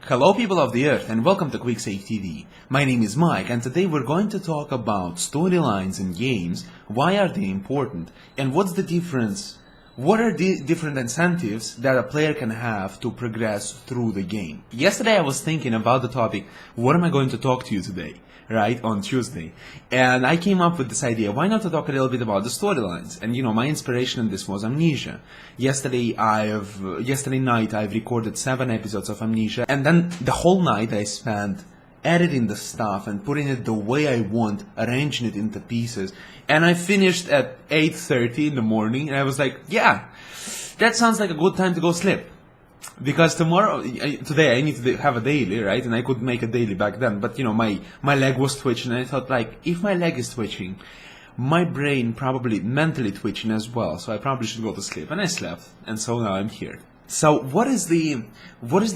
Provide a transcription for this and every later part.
Hello people of the earth and welcome to QuickSaveTV. My name is Mike and today we're going to talk about storylines in games, why are they important, and what's the difference, what are the different incentives that a player can have to progress through the game. Yesterday I was thinking about the topic, what am I going to talk to you today? Right, on Tuesday. And I came up with this idea, why not to talk a little bit about the storylines? And my inspiration in this was Amnesia. Yesterday night I've recorded 7 episodes of Amnesia, and then the whole night I spent editing the stuff and putting it the way I want, arranging it into pieces. And I finished at 8:30 in the morning, and I was like, yeah, that sounds like a good time to go sleep. Because today I need to have a daily, right? And I could make a daily back then, but my leg was twitching, and I thought, like, if my leg is twitching, my brain probably mentally twitching as well, so I probably should go to sleep. And I slept, and so now I'm here. So what is the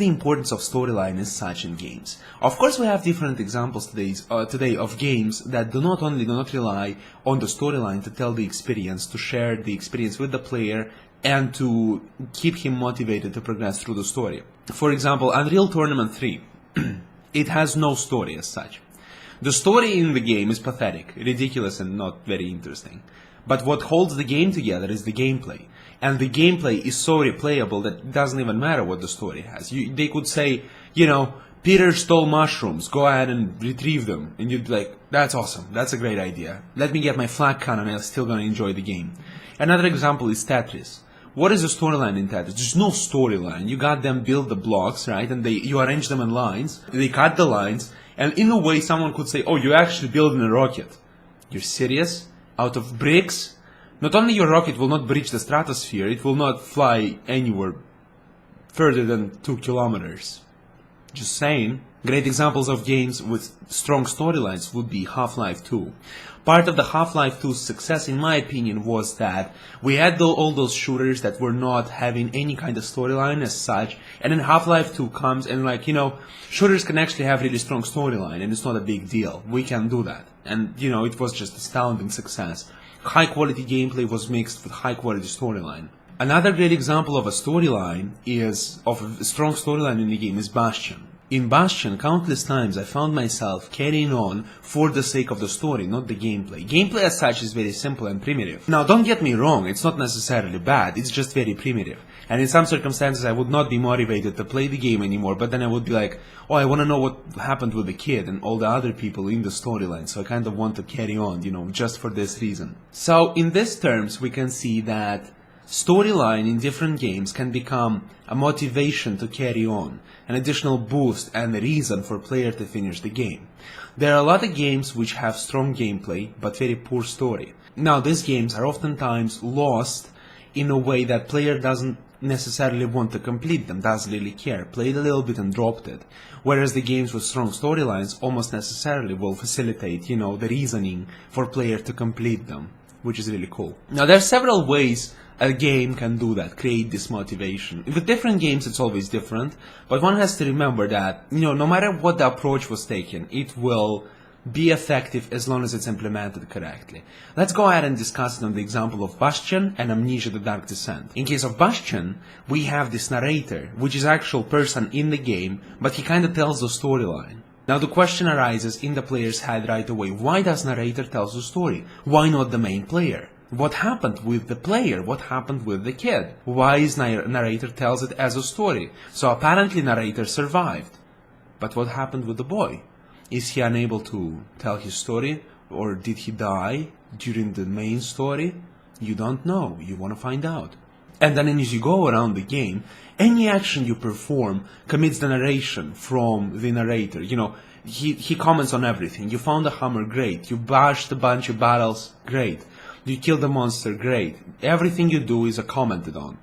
importance of storyline as such in games? Of course, we have different examples today of games that do not rely on the storyline to tell the experience, to share the experience with the player, and to keep him motivated to progress through the story. For example, Unreal Tournament 3, it has no story as such. The story in the game is pathetic, ridiculous, and not very interesting. But what holds the game together is the gameplay. And the gameplay is so replayable that it doesn't even matter what the story has. They could say, Peter stole mushrooms, go ahead and retrieve them. And you'd be like, that's awesome, that's a great idea. Let me get my flag cannon and I'm still gonna enjoy the game. Another example is Tetris. What is the storyline in Tetris? There's no storyline. You got them build the blocks, right? And you arrange them in lines. They cut the lines. And in a way, someone could say, oh, you're actually building a rocket. You're serious? Out of bricks? Not only your rocket will not breach the stratosphere, it will not fly anywhere further than 2 kilometers. Just saying. Great examples of games with strong storylines would be Half-Life 2. Part of the Half-Life 2's success, in my opinion, was that we had all those shooters that were not having any kind of storyline as such, and then Half-Life 2 comes and shooters can actually have really strong storyline, and it's not a big deal. We can do that. And, it was just astounding success. High-quality gameplay was mixed with high-quality storyline. Another great example of a strong storyline in the game is Bastion. In Bastion, countless times I found myself carrying on for the sake of the story, not the gameplay. Gameplay as such is very simple and primitive. Now, don't get me wrong, it's not necessarily bad, it's just very primitive. And in some circumstances I would not be motivated to play the game anymore, but then I would be like, oh, I want to know what happened with the kid and all the other people in the storyline, so I kind of want to carry on, just for this reason. So, in these terms, we can see that storyline in different games can become a motivation to carry on, an additional boost and a reason for player to finish the game. There are a lot of games which have strong gameplay but very poor story. Now, these games are oftentimes lost in a way that player doesn't necessarily want to complete them, doesn't really care, played a little bit and dropped it. Whereas the games with strong storylines almost necessarily will facilitate, the reasoning for player to complete them, which is really cool. Now, there are several ways a game can do that, create this motivation. With different games it's always different, but one has to remember that, no matter what the approach was taken, it will be effective as long as it's implemented correctly. Let's go ahead and discuss it on the example of Bastion and Amnesia: The Dark Descent. In case of Bastion, we have this narrator, which is actual person in the game, but he kind of tells the storyline. Now the question arises in the player's head right away, why does narrator tell the story? Why not the main player? What happened with the player? What happened with the kid? Why is narrator tells it as a story? So apparently narrator survived. But what happened with the boy? Is he unable to tell his story? Or did he die during the main story? You don't know. You want to find out. And then as you go around the game, any action you perform commits the narration from the narrator. He comments on everything. You found a hammer, great. You bashed a bunch of battles, great. You killed a monster, great. Everything you do is commented on.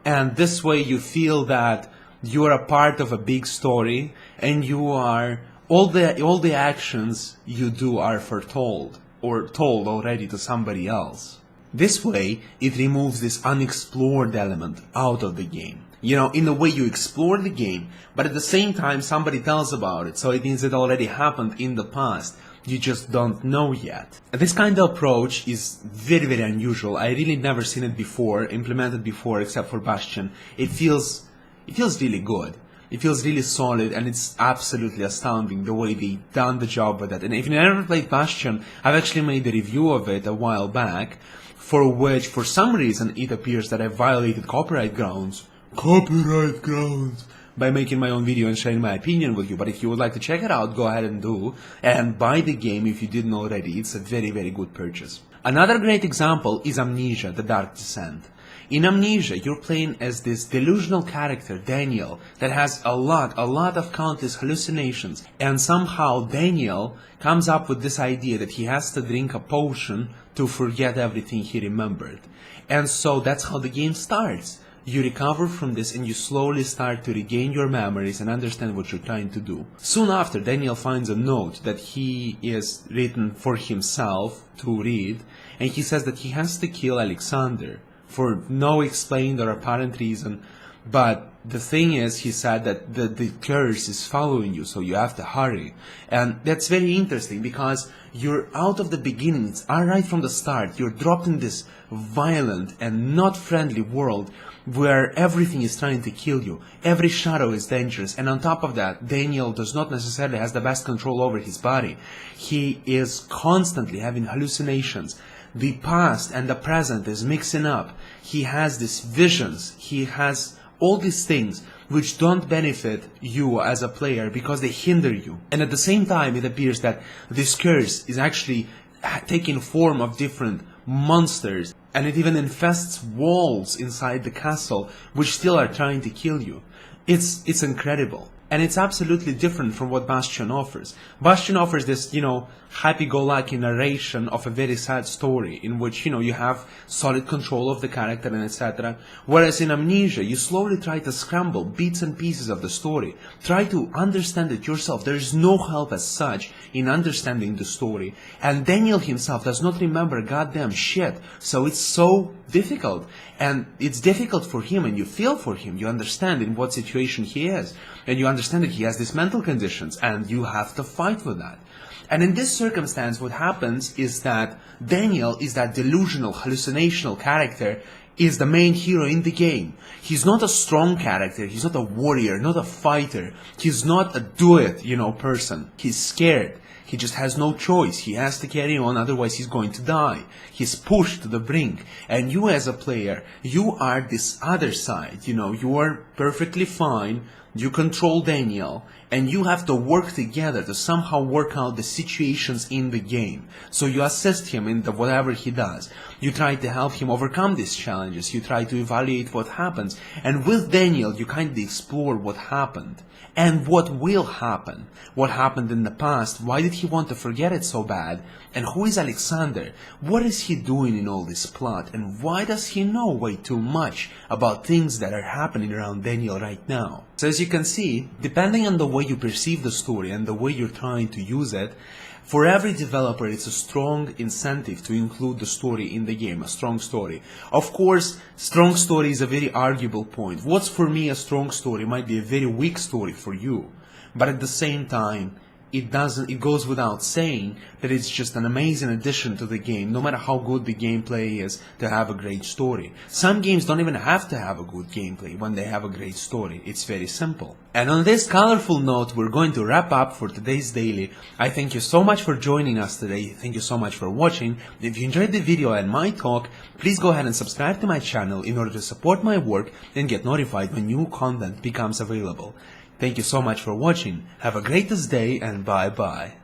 And this way you feel that you are a part of a big story, and you are, all the actions you do are foretold, or told already to somebody else. This way, it removes this unexplored element out of the game. In a way you explore the game, but at the same time somebody tells about it, so it means it already happened in the past. You just don't know yet. This kind of approach is very, very unusual. I really never seen it before, implemented before, except for Bastion. It feels really good. It feels really solid, and it's absolutely astounding the way they done the job with it. And if you never played Bastion, I've actually made a review of it a while back, for which, for some reason, it appears that I violated copyright grounds. By making my own video and sharing my opinion with you. But if you would like to check it out, go ahead and do. And buy the game if you didn't already. It's a very, very good purchase. Another great example is Amnesia, The Dark Descent. In Amnesia, you're playing as this delusional character, Daniel, that has a lot of countless hallucinations. And somehow Daniel comes up with this idea that he has to drink a potion to forget everything he remembered. And so that's how the game starts. You recover from this and you slowly start to regain your memories and understand what you're trying to do. Soon after, Daniel finds a note that he is written for himself to read, and he says that he has to kill Alexander for no explained or apparent reason. But the thing is, he said that the curse is following you, so you have to hurry. And that's very interesting because you're out of the beginnings, right from the start, you're dropped in this violent and not friendly world where everything is trying to kill you. Every shadow is dangerous, and on top of that, Daniel does not necessarily has the best control over his body. He is constantly having hallucinations. The past and the present is mixing up. He has these visions. He has all these things which don't benefit you as a player because they hinder you. And at the same time, it appears that this curse is actually taking form of different monsters, and it even infests walls inside the castle which still are trying to kill you. It's incredible. And it's absolutely different from what Bastion offers. Bastion offers this, happy-go-lucky narration of a very sad story in which, you have solid control of the character and etc. Whereas in Amnesia, you slowly try to scramble bits and pieces of the story. Try to understand it yourself. There is no help as such in understanding the story. And Daniel himself does not remember goddamn shit. So it's so difficult. And it's difficult for him, and you feel for him. You understand in what situation he is. And you understand that he has these mental conditions, and you have to fight with that. And in this circumstance, what happens is that Daniel is that delusional, hallucinational character, is the main hero in the game. He's not a strong character, he's not a warrior, not a fighter, he's not a do-it, person. He's scared. He just has no choice. He has to carry on, otherwise he's going to die. He's pushed to the brink. And you as a player, you are this other side, you are perfectly fine. You control Daniel, and you have to work together to somehow work out the situations in the game. So you assist him in whatever he does. You try to help him overcome these challenges. You try to evaluate what happens. And with Daniel, you kind of explore what happened and what will happen. What happened in the past? Why did he want to forget it so bad? And who is Alexander? What is he doing in all this plot? And why does he know way too much about things that are happening around Daniel right now? So as you can see, depending on the way you perceive the story and the way you're trying to use it, for every developer it's a strong incentive to include the story in the game, a strong story. Of course, strong story is a very arguable point. What's for me a strong story might be a very weak story for you. But at the same time, it goes without saying that it's just an amazing addition to the game, no matter how good the gameplay is, to have a great story. Some games don't even have to have a good gameplay when they have a great story. It's very simple. And on this colorful note, we're going to wrap up for today's daily. I thank you so much for joining us today. Thank you so much for watching. If you enjoyed the video and my talk, please go ahead and subscribe to my channel in order to support my work and get notified when new content becomes available. Thank you so much for watching. Have a greatest day, and bye bye.